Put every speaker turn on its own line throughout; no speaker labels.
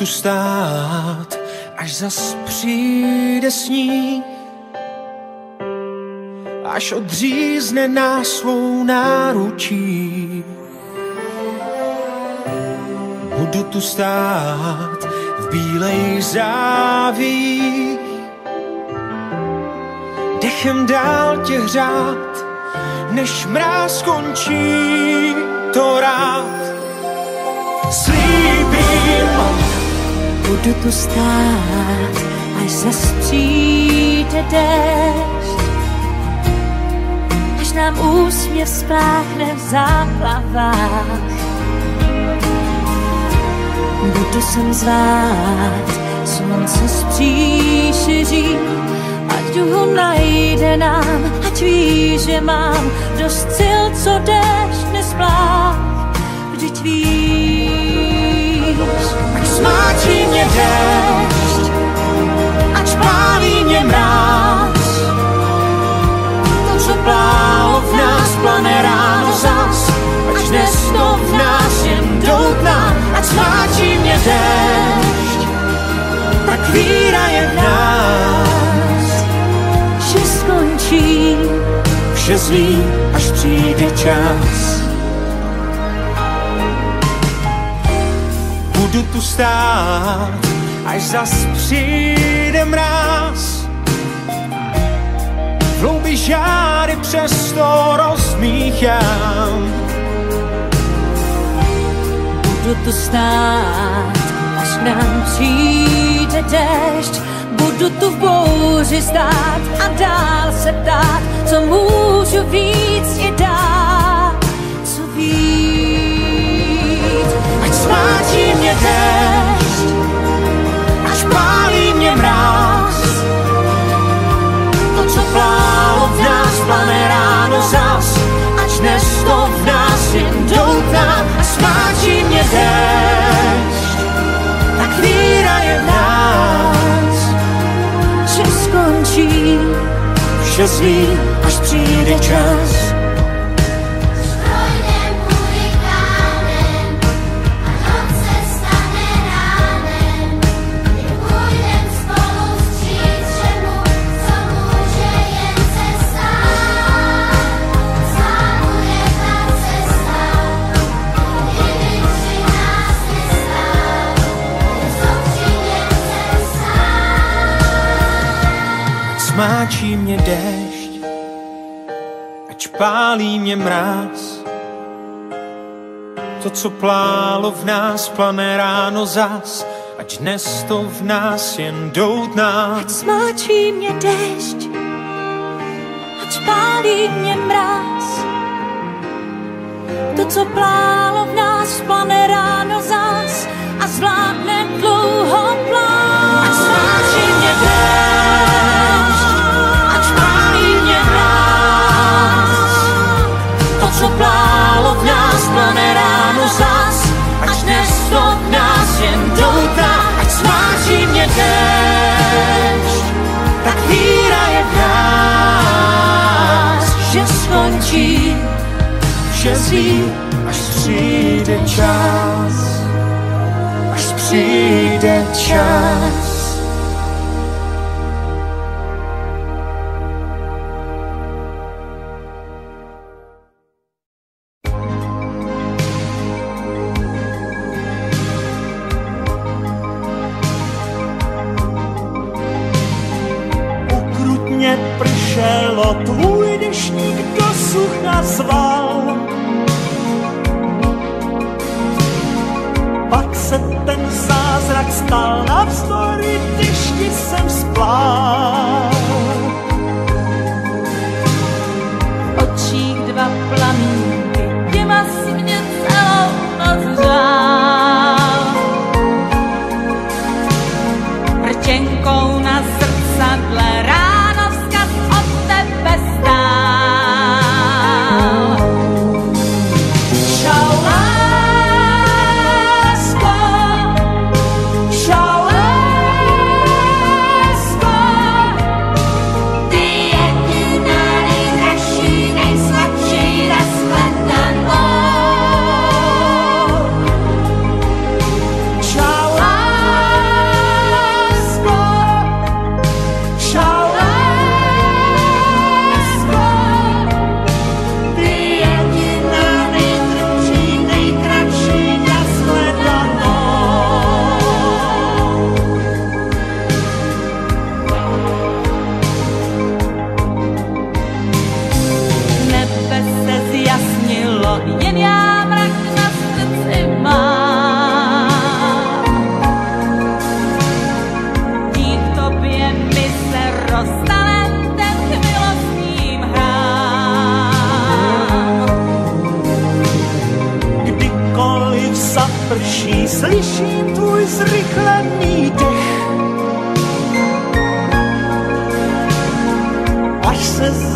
tu stát, až zas přijde sníh, až odřízne nás svou náručí. Budu tu stát v bílej závěji, dechem dál tě hřát, než mráz skončí, to rád slíbím.
Budu tu stát, až zas přijde déšť, až nám úsměv spláchne v záplavách. Budu sem zvát slunce z příšeří, ať ho najde nám, ať ví, že mám dost sil, co déšť nesplách. Vždyť víš,
ať smáčí mě déšť, ať pálí mě mráz, to, co plálo v nás, plane ráno zas, ať dnes to v nás jen doutná. Ať smáčí mě déšť, tak víra je v nás,
že skončí
vše zlý, až přijde čas. Budu tu stát, až zas přijde mráz, v hloubi žáry přesto rozmíchám.
Budu tu stát, až k nám přijde déšť, budu tu v bouři stát a dál se ptát, co můžu víc i dát, co víc.
Ať smáčí mě déšť, až pálí mě mráz, to, co plálo v nás, plane ráno zas, ať dnes to v nás jen doutná. A smáčí mě déšť, tak víra je v nás,
že skončí
vše zlý, až přijde čas. Smáčí mě déšť, ať pálí mě mráz, to, co plálo v nás, plane ráno zas, ať dnes to v nás jen doutná.
Ať smáčí mě déšť, ať pálí mě mráz, to, co plálo v nás, plane ráno zas a zvládne dlouho plán.
Ať smáčí mě déšť, co plálo v nás, plane ráno zas, ať dnes to v nás jen doutná. Ať smáčí mě déšť, tak víra je v nás, že skončí vše zlý, až přijde čas, až přijde čas.
Tvůj deštník do sucha zval, pak se ten zázrak stal, navzdory dešti jsem splál.
Očích dva plamínky, těma si mě celou noc řál. Rtěnkou na zrcadle ráno vzkaz od tebe stál. Čau lásko, čau lásko, ty jediná nejdražší, nejsladší nashledanou. Čau lásko,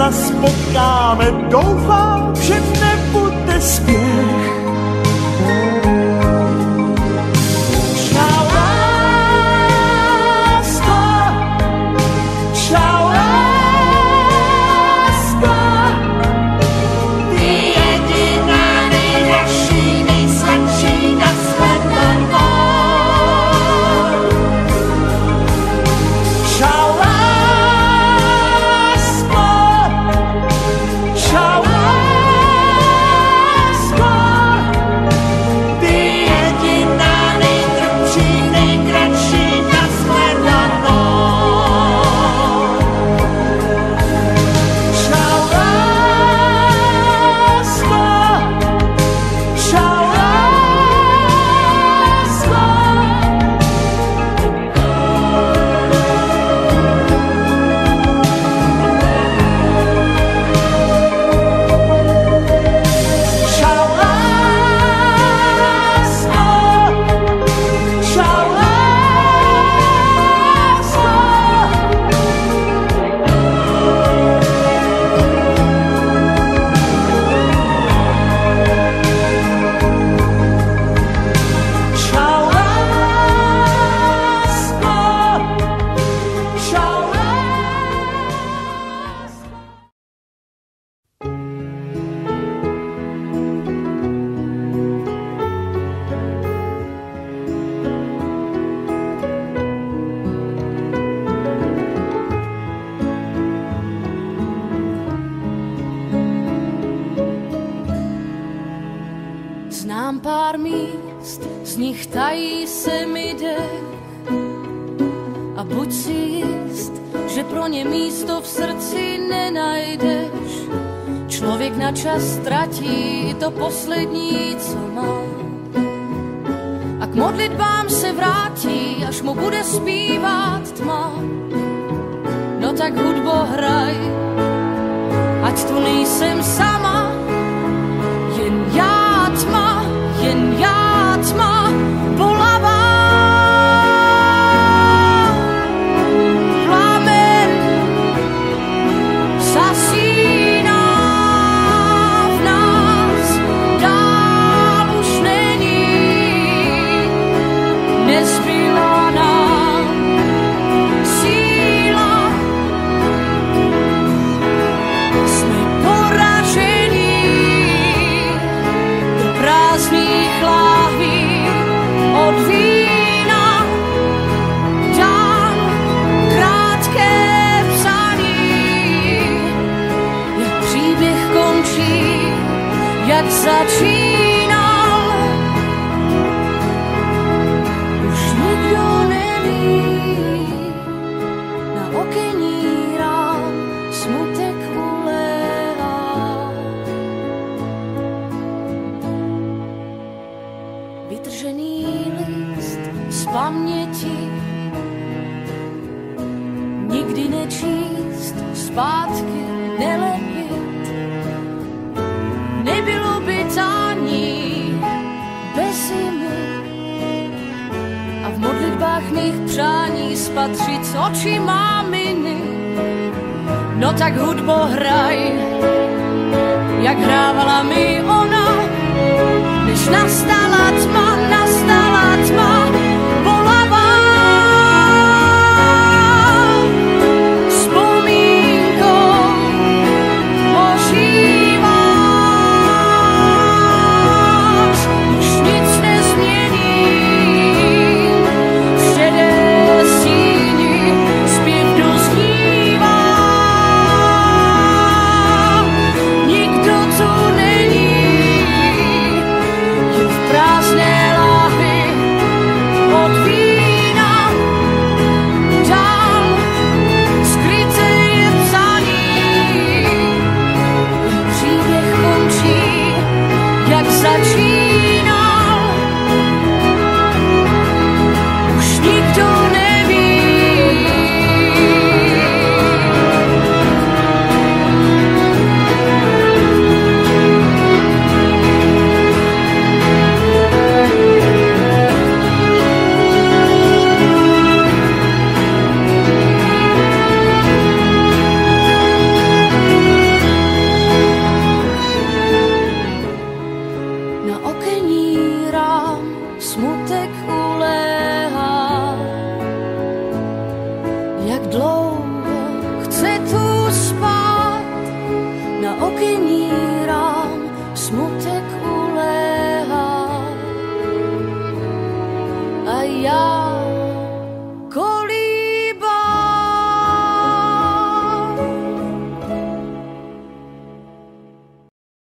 zas potkáme, doufám, že nebude spěch. Čau lásko, čau lásko, ty jediná nejlepší, nejsladší na shledanou. Čau lásko, čau lásko, ty jediná nejtrpší, nejkratší na shledanou. Čau lásko, čau lásko. Čau lásko, čau lásko. Čau lásko, čau lásko.
Znám pár míst, z nich tají se mi dech. A buď si jist, že pro ně místo v srdci nenajdeš. Člověk na čas ztratí to poslední, co má. A k modlitbám se vrátí, až mu bude zpívat tma. No tak hudbo hraj, ať tu nejsem sama. Jen já tma, bolavá. Plamen zasíná v nás, dál už není, nezbyla nám síla. Jsme poražení do prázdných láhví od vína. Dám krátké psaní, jak příběh končí, jak začínal. Už nikdo neví, na okenní rám smutek uléhá. Vytržený list z paměti, nikdy nečíst, zpátky nelepit. Nebylo by tání bez zimy a v modlitbách mých přání spatřit z očí máminy. No tak hudbo hraj, jak hrávala mi ona, než nastala tma, bolavá. Vzpomínkou ožíváš, už nic nezmění, v šedé síni zpěv doznívá. Nikdo tu není, jen v prázdné láhvi rám smutek ulevil.